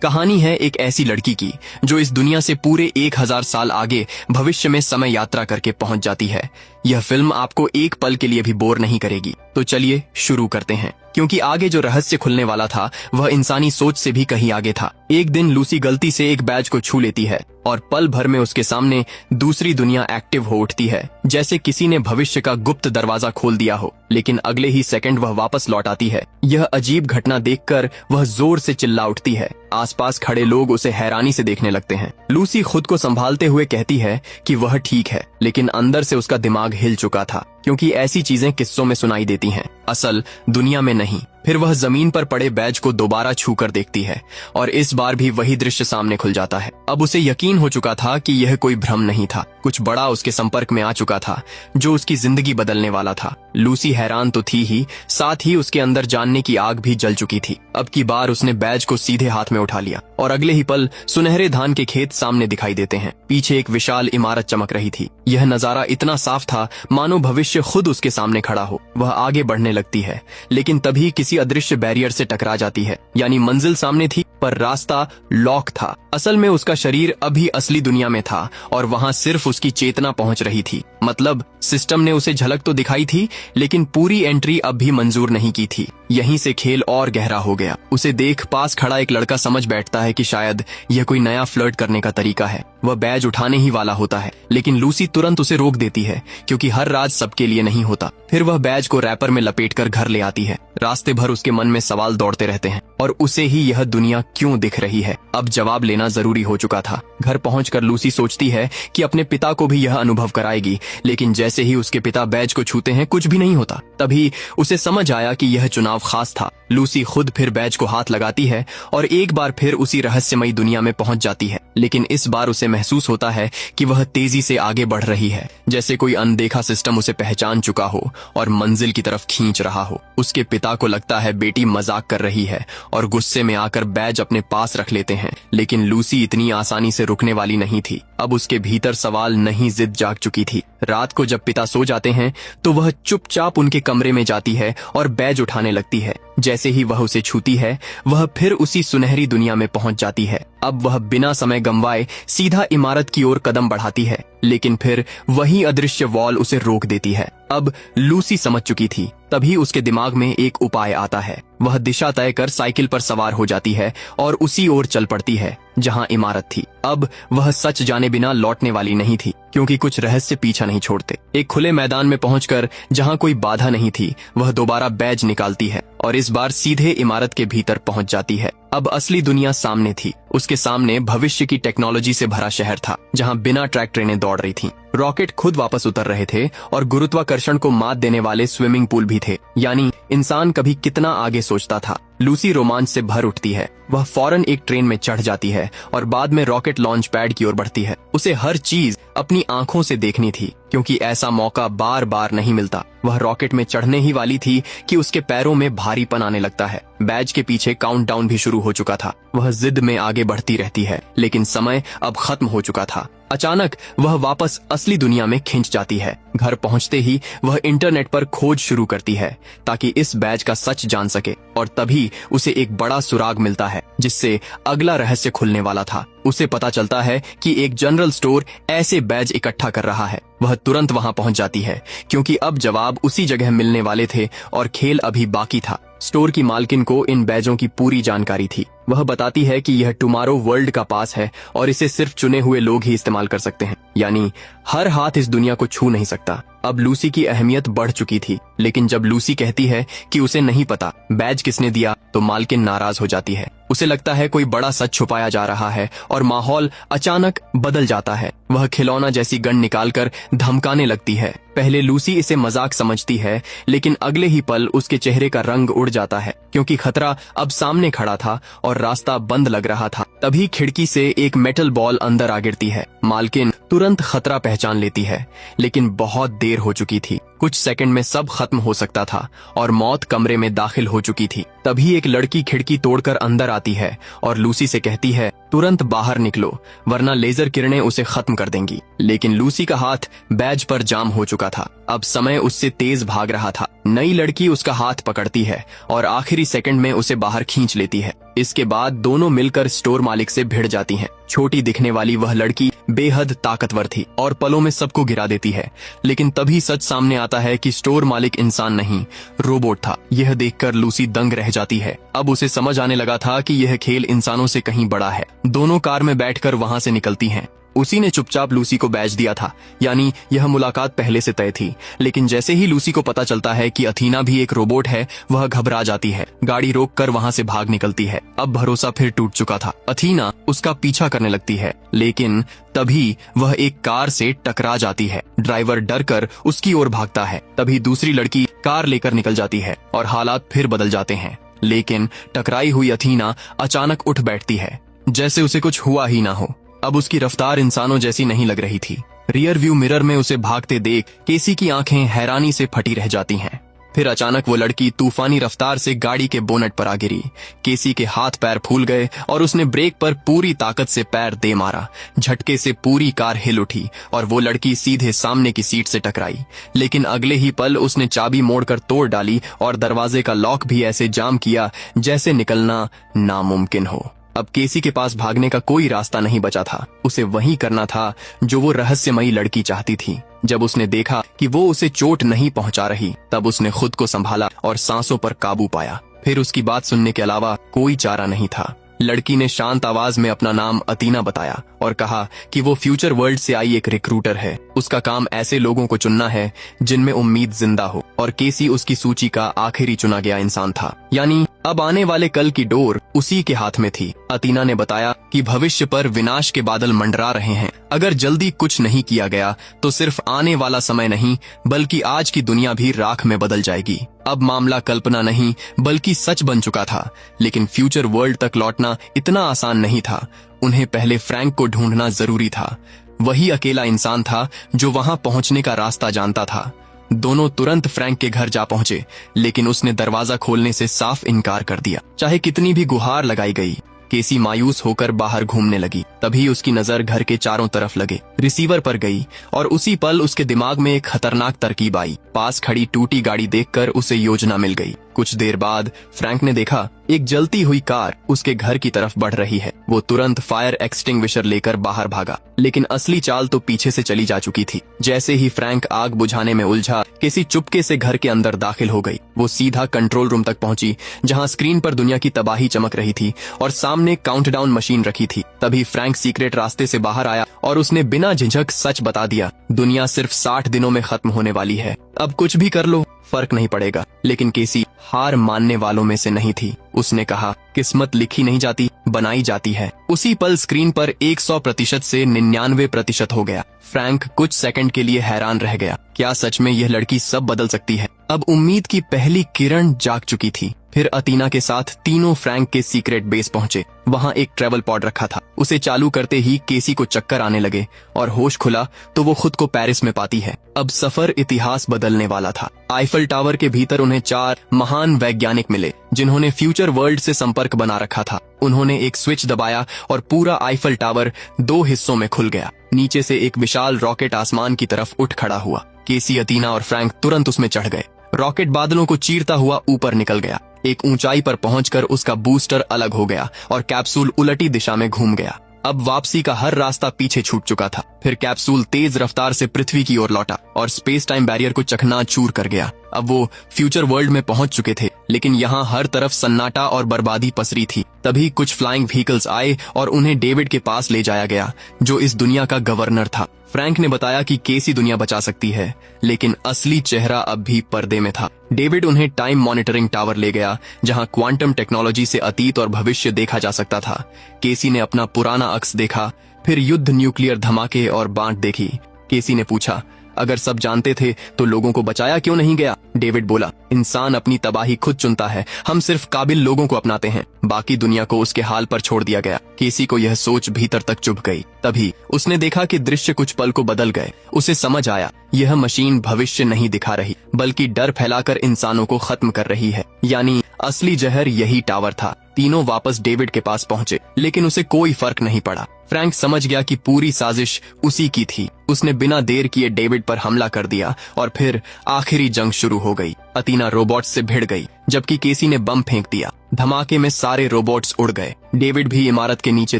कहानी है एक ऐसी लड़की की जो इस दुनिया से पूरे 1000 साल आगे भविष्य में समय यात्रा करके पहुंच जाती है। यह फिल्म आपको एक पल के लिए भी बोर नहीं करेगी। तो चलिए शुरू करते हैं, क्योंकि आगे जो रहस्य खुलने वाला था वह इंसानी सोच से भी कहीं आगे था। एक दिन लूसी गलती से एक बैज को छू लेती है और पल भर में उसके सामने दूसरी दुनिया एक्टिव हो उठती है, जैसे किसी ने भविष्य का गुप्त दरवाजा खोल दिया हो। लेकिन अगले ही सेकंड वह वापस लौट आती है। यह अजीब घटना देखकर वह जोर से चिल्ला उठती है। आसपास खड़े लोग उसे हैरानी से देखने लगते हैं। लूसी खुद को संभालते हुए कहती है कि वह ठीक है, लेकिन अंदर से उसका दिमाग हिल चुका था, क्योंकि ऐसी चीजें किस्सों में सुनाई देती हैं, असल दुनिया में नहीं। फिर वह जमीन पर पड़े बैज को दोबारा छूकर देखती है और इस बार भी वही दृश्य सामने खुल जाता है। अब उसे यकीन हो चुका था कि यह कोई भ्रम नहीं था। कुछ बड़ा उसके संपर्क में आ चुका था जो उसकी जिंदगी बदलने वाला था। लूसी हैरान तो थी ही, साथ ही उसके अंदर जानने की आग भी जल चुकी थी। अब की बार उसने बैज को सीधे हाथ में उठा लिया और अगले ही पल सुनहरे धान के खेत सामने दिखाई देते हैं। पीछे एक विशाल इमारत चमक रही थी। यह नजारा इतना साफ था मानो भविष्य खुद उसके सामने खड़ा हो। वह आगे बढ़ने लगती है, लेकिन तभी किसी अदृश्य बैरियर से टकरा जाती है। यानी मंजिल सामने थी पर रास्ता लॉक था। असल में उसका शरीर अभी असली दुनिया में था और वहां सिर्फ उसकी चेतना पहुंच रही थी। मतलब सिस्टम ने उसे झलक तो दिखाई थी, लेकिन पूरी एंट्री अब भी मंजूर नहीं की थी। यहीं से खेल और गहरा हो गया। उसे देख पास खड़ा एक लड़का समझ बैठता है कि शायद यह कोई नया फ्लर्ट करने का तरीका है। वह बैज उठाने ही वाला होता है, लेकिन लूसी तुरंत उसे रोक देती है, क्योंकि हर राज सबके लिए नहीं होता। फिर वह बैज को रैपर में लपेटकर घर ले आती है। रास्ते भर उसके मन में सवाल दौड़ते रहते हैं, और उसे ही यह दुनिया क्यों दिख रही है, अब जवाब लेना जरूरी हो चुका था। घर पहुंचकर लूसी सोचती है कि अपने पिता को भी यह अनुभव कराएगी, लेकिन जैसे ही उसके पिता बैज को छूते हैं कुछ भी नहीं होता। तभी उसे समझ आया कि यह चुनाव खास था। लूसी खुद फिर बैज को हाथ लगाती है और एक बार फिर उसी रहस्यमयी दुनिया में पहुंच जाती है। लेकिन इस बार उसे महसूस होता है कि वह तेजी से आगे बढ़ रही है, जैसे कोई अनदेखा सिस्टम उसे पहचान चुका हो और मंजिल की तरफ खींच रहा हो। उसके पिता को लगता है बेटी मजाक कर रही है और गुस्से में आकर बैज अपने पास रख लेते हैं, लेकिन लूसी इतनी आसानी से रुकने वाली नहीं थी। अब उसके भीतर सवाल नहीं, जिद जाग चुकी थी। रात को जब पिता सो जाते हैं तो वह चुपचाप उनके कमरे में जाती है और बैज उठाने लगती है। जैसे ही वह उसे छूती है वह फिर उसी सुनहरी दुनिया में पहुंच जाती है। अब वह बिना समय गंवाए सीधा इमारत की ओर कदम बढ़ाती है, लेकिन फिर वही अदृश्य वॉल उसे रोक देती है। अब लूसी समझ चुकी थी। तभी उसके दिमाग में एक उपाय आता है। वह दिशा तय कर साइकिल पर सवार हो जाती है और उसी ओर चल पड़ती है जहां इमारत थी। अब वह सच जाने बिना लौटने वाली नहीं थी, क्योंकि कुछ रहस्य पीछा नहीं छोड़ते। एक खुले मैदान में पहुंचकर जहां कोई बाधा नहीं थी, वह दोबारा बैज निकालती है और इस बार सीधे इमारत के भीतर पहुंच जाती है। अब असली दुनिया सामने थी। उसके सामने भविष्य की टेक्नोलॉजी से भरा शहर था, जहां बिना ट्रैक ट्रेनें दौड़ रही थीं। रॉकेट खुद वापस उतर रहे थे और गुरुत्वाकर्षण को मात देने वाले स्विमिंग पूल भी थे। यानी इंसान कभी कितना आगे सोचता था। लूसी रोमांच से भर उठती है। वह फौरन एक ट्रेन में चढ़ जाती है और बाद में रॉकेट लॉन्च पैड की ओर बढ़ती है। उसे हर चीज अपनी आंखों से देखनी थी, क्योंकि ऐसा मौका बार बार नहीं मिलता। वह रॉकेट में चढ़ने ही वाली थी कि उसके पैरों में भारीपन आने लगता है। बैज के पीछे काउंटडाउन भी शुरू हो चुका था। वह जिद में आगे बढ़ती रहती है, लेकिन समय अब खत्म हो चुका था। अचानक वह वापस असली दुनिया में खिंच जाती है। घर पहुंचते ही वह इंटरनेट पर खोज शुरू करती है ताकि इस बैज का सच जान सके, और तभी उसे एक बड़ा सुराग मिलता है जिससे अगला रहस्य खुलने वाला था। उसे पता चलता है कि एक जनरल स्टोर ऐसे बैज इकट्ठा कर रहा है। वह तुरंत वहां पहुंच जाती है, क्योंकि अब जवाब उसी जगह मिलने वाले थे और खेल अभी बाकी था। स्टोर की मालकिन को इन बैजों की पूरी जानकारी थी। वह बताती है कि यह टुमारो वर्ल्ड का पास है और इसे सिर्फ चुने हुए लोग ही इस्तेमाल कर सकते हैं, यानी हर हाथ इस दुनिया को छू नहीं सकता। अब लूसी की अहमियत बढ़ चुकी थी, लेकिन जब लूसी कहती है कि उसे नहीं पता बैज किसने दिया, तो मालकिन नाराज हो जाती है। उसे लगता है कोई बड़ा सच छुपाया जा रहा है और माहौल अचानक बदल जाता है। वह खिलौना जैसी गन निकालकर धमकाने लगती है। पहले लूसी इसे मजाक समझती है, लेकिन अगले ही पल उसके चेहरे का रंग उड़ जाता है, क्योंकि खतरा अब सामने खड़ा था और रास्ता बंद लग रहा था। तभी खिड़की से एक मेटल बॉल अंदर आ गिरती है। मालकिन तुरंत खतरा पहचान लेती है, लेकिन बहुत देर हो चुकी थी। कुछ सेकंड में सब खत्म हो सकता था और मौत कमरे में दाखिल हो चुकी थी। तभी एक लड़की खिड़की तोड़कर अंदर आती है और लूसी से कहती है, तुरंत बाहर निकलो वरना लेजर किरणें उसे खत्म कर देंगी। लेकिन लूसी का हाथ बैज पर जाम हो चुका था। अब समय उससे तेज भाग रहा था। नई लड़की उसका हाथ पकड़ती है और आखिरी सेकंड में उसे बाहर खींच लेती है। इसके बाद दोनों मिलकर स्टोर मालिक से भिड़ जाती हैं। छोटी दिखने वाली वह लड़की बेहद ताकतवर थी और पलों में सबको गिरा देती है। लेकिन तभी सच सामने आता है कि स्टोर मालिक इंसान नहीं, रोबोट था। यह देखकर लूसी दंग रह जाती है। अब उसे समझ आने लगा था कि यह खेल इंसानों से कहीं बड़ा है। दोनों कार में बैठकर वहां से निकलती हैं। उसी ने चुपचाप लूसी को बैच दिया था, यानी यह मुलाकात पहले से तय थी। लेकिन जैसे ही लूसी को पता चलता है कि अथीना भी एक रोबोट है, वह घबरा जाती है। गाड़ी रोककर वहां से भाग निकलती है। अब भरोसा फिर टूट चुका था। अथीना उसका पीछा करने लगती है, लेकिन तभी वह एक कार से टकरा जाती है। ड्राइवर डरकर उसकी ओर भागता है। तभी दूसरी लड़की कार लेकर निकल जाती है और हालात फिर बदल जाते हैं। लेकिन टकराई हुई अथीना अचानक उठ बैठती है, जैसे उसे कुछ हुआ ही ना हो। अब उसकी रफ्तार इंसानों जैसी नहीं लग रही थी। रियर व्यू मिरर में उसे भागते देख केसी की आंखें हैरानी से फटी रह जाती हैं। फिर अचानक वो लड़की तूफानी रफ्तार से गाड़ी के बोनट पर आ गिरी। केसी के हाथ पैर फूल गए और उसने ब्रेक पर पूरी ताकत से पैर दे मारा। झटके से पूरी कार हिल उठी और वो लड़की सीधे सामने की सीट से टकराई। लेकिन अगले ही पल उसने चाबी मोड़कर तोड़ डाली और दरवाजे का लॉक भी ऐसे जाम किया जैसे निकलना नामुमकिन हो। अब केसी के पास भागने का कोई रास्ता नहीं बचा था। उसे वही करना था जो वो रहस्यमयी लड़की चाहती थी। जब उसने देखा कि वो उसे चोट नहीं पहुंचा रही, तब उसने खुद को संभाला और सांसों पर काबू पाया। फिर उसकी बात सुनने के अलावा कोई चारा नहीं था। लड़की ने शांत आवाज में अपना नाम अतीना बताया और कहा कि वो फ्यूचर वर्ल्ड से आई एक रिक्रूटर है। उसका काम ऐसे लोगों को चुनना है जिनमें उम्मीद जिंदा हो, और केसी उसकी सूची का आखिरी चुना गया इंसान था। यानी अब आने वाले कल की डोर उसी के हाथ में थी। अतीना ने बताया कि भविष्य पर विनाश के बादल मंडरा रहे हैं। अगर जल्दी कुछ नहीं किया गया तो सिर्फ आने वाला समय नहीं, बल्कि आज की दुनिया भी राख में बदल जाएगी। अब मामला कल्पना नहीं बल्कि सच बन चुका था। लेकिन फ्यूचर वर्ल्ड तक लौटना इतना आसान नहीं था। उन्हें पहले फ्रैंक को ढूंढना जरूरी था। वही अकेला इंसान था जो वहां पहुंचने का रास्ता जानता था। दोनों तुरंत फ्रैंक के घर जा पहुंचे, लेकिन उसने दरवाजा खोलने से साफ इनकार कर दिया। चाहे कितनी भी गुहार लगाई गई, केसी मायूस होकर बाहर घूमने लगी। तभी उसकी नजर घर के चारों तरफ लगे रिसीवर पर गई और उसी पल उसके दिमाग में एक खतरनाक तरकीब आई। पास खड़ी टूटी गाड़ी देखकर उसे योजना मिल गई। कुछ देर बाद फ्रैंक ने देखा एक जलती हुई कार उसके घर की तरफ बढ़ रही है। वो तुरंत फायर एक्सटिंग्विशर लेकर बाहर भागा, लेकिन असली चाल तो पीछे से चली जा चुकी थी। जैसे ही फ्रैंक आग बुझाने में उलझा, केसी चुपके से घर के अंदर दाखिल हो गई। वो सीधा कंट्रोल रूम तक पहुंची, जहां स्क्रीन पर दुनिया की तबाही चमक रही थी और सामने काउंटडाउन मशीन रखी थी। तभी फ्रैंक सीक्रेट रास्ते से बाहर आया और उसने बिना झिझक सच बता दिया, दुनिया सिर्फ 60 दिनों में खत्म होने वाली है। अब कुछ भी कर लो, फर्क नहीं पड़ेगा। लेकिन केसी हार मानने वालों में से नहीं थी। उसने कहा, किस्मत लिखी नहीं जाती, बनाई जाती है। उसी पल स्क्रीन पर 100% से 99% हो गया। फ्रैंक कुछ सेकंड के लिए हैरान रह गया। क्या सच में यह लड़की सब बदल सकती है? अब उम्मीद की पहली किरण जाग चुकी थी। फिर अतीना के साथ तीनों फ्रैंक के सीक्रेट बेस पहुंचे। वहां एक ट्रेवल पॉड रखा था। उसे चालू करते ही केसी को चक्कर आने लगे और होश खुला तो वो खुद को पेरिस में पाती है। अब सफर इतिहास बदलने वाला था। आईफल टावर के भीतर उन्हें 4 महान वैज्ञानिक मिले जिन्होंने फ्यूचर वर्ल्ड से संपर्क बना रखा था। उन्होंने एक स्विच दबाया और पूरा आईफल टावर 2 हिस्सों में खुल गया। नीचे से एक विशाल रॉकेट आसमान की तरफ उठ खड़ा हुआ। केसी, अतीना और फ्रैंक तुरंत उसमें चढ़ गए। रॉकेट बादलों को चीरता हुआ ऊपर निकल गया। एक ऊंचाई पर पहुंचकर उसका बूस्टर अलग हो गया और कैप्सूल उलटी दिशा में घूम गया। अब वापसी का हर रास्ता पीछे छूट चुका था। फिर कैप्सूल तेज रफ्तार से पृथ्वी की ओर लौटा और स्पेस टाइम बैरियर को चकनाचूर कर गया। अब वो फ्यूचर वर्ल्ड में पहुंच चुके थे, लेकिन यहाँ हर तरफ सन्नाटा और बर्बादी पसरी थी। तभी कुछ फ्लाइंग व्हीकल्स आए और उन्हें डेविड के पास ले जाया गया, जो इस दुनिया का गवर्नर था। फ्रैंक ने बताया कि केसी दुनिया बचा सकती है, लेकिन असली चेहरा अब भी पर्दे में था। डेविड उन्हें टाइम मॉनिटरिंग टावर ले गया, जहां क्वांटम टेक्नोलॉजी से अतीत और भविष्य देखा जा सकता था। केसी ने अपना पुराना अक्स देखा, फिर युद्ध, न्यूक्लियर धमाके और बांट देखी। केसी ने पूछा, अगर सब जानते थे तो लोगों को बचाया क्यों नहीं गया? डेविड बोला, इंसान अपनी तबाही खुद चुनता है। हम सिर्फ काबिल लोगों को अपनाते हैं, बाकी दुनिया को उसके हाल पर छोड़ दिया गया। केसी को यह सोच भीतर तक चुभ गई। तभी उसने देखा कि दृश्य कुछ पल को बदल गए। उसे समझ आया, यह मशीन भविष्य नहीं दिखा रही, बल्कि डर फैलाकर इंसानों को खत्म कर रही है। यानी असली जहर यही टावर था। तीनों वापस डेविड के पास पहुंचे, लेकिन उसे कोई फर्क नहीं पड़ा। फ्रैंक समझ गया कि पूरी साजिश उसी की थी। उसने बिना देर किए डेविड पर हमला कर दिया और फिर आखिरी जंग शुरू हो गई। अतीना रोबोट्स से भिड़ गई जबकि केसी ने बम फेंक दिया। धमाके में सारे रोबोट्स उड़ गए। डेविड भी इमारत के नीचे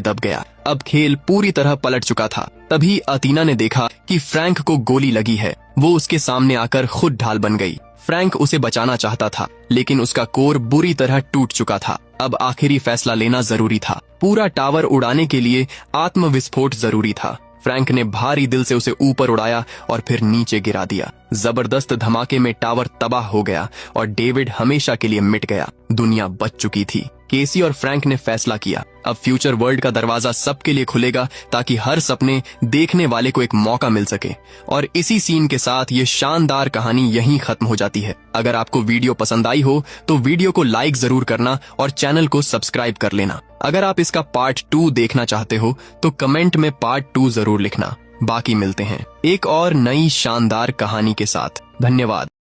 दब गया। अब खेल पूरी तरह पलट चुका था। तभी अतीना ने देखा कि फ्रैंक को गोली लगी है। वो उसके सामने आकर खुद ढाल बन गई। फ्रैंक उसे बचाना चाहता था लेकिन उसका कोर बुरी तरह टूट चुका था। अब आखिरी फैसला लेना जरूरी था। पूरा टावर उड़ाने के लिए आत्मविस्फोट जरूरी था। फ्रैंक ने भारी दिल से उसे ऊपर उड़ाया और फिर नीचे गिरा दिया। जबरदस्त धमाके में टावर तबाह हो गया और डेविड हमेशा के लिए मिट गया। दुनिया बच चुकी थी। केसी और फ्रैंक ने फैसला किया, अब फ्यूचर वर्ल्ड का दरवाजा सबके लिए खुलेगा ताकि हर सपने देखने वाले को एक मौका मिल सके। और इसी सीन के साथ ये शानदार कहानी यहीं खत्म हो जाती है। अगर आपको वीडियो पसंद आई हो तो वीडियो को लाइक जरूर करना और चैनल को सब्सक्राइब कर लेना। अगर आप इसका पार्ट 2 देखना चाहते हो तो कमेंट में पार्ट 2 जरूर लिखना। बाकी मिलते हैं एक और नई शानदार कहानी के साथ। धन्यवाद।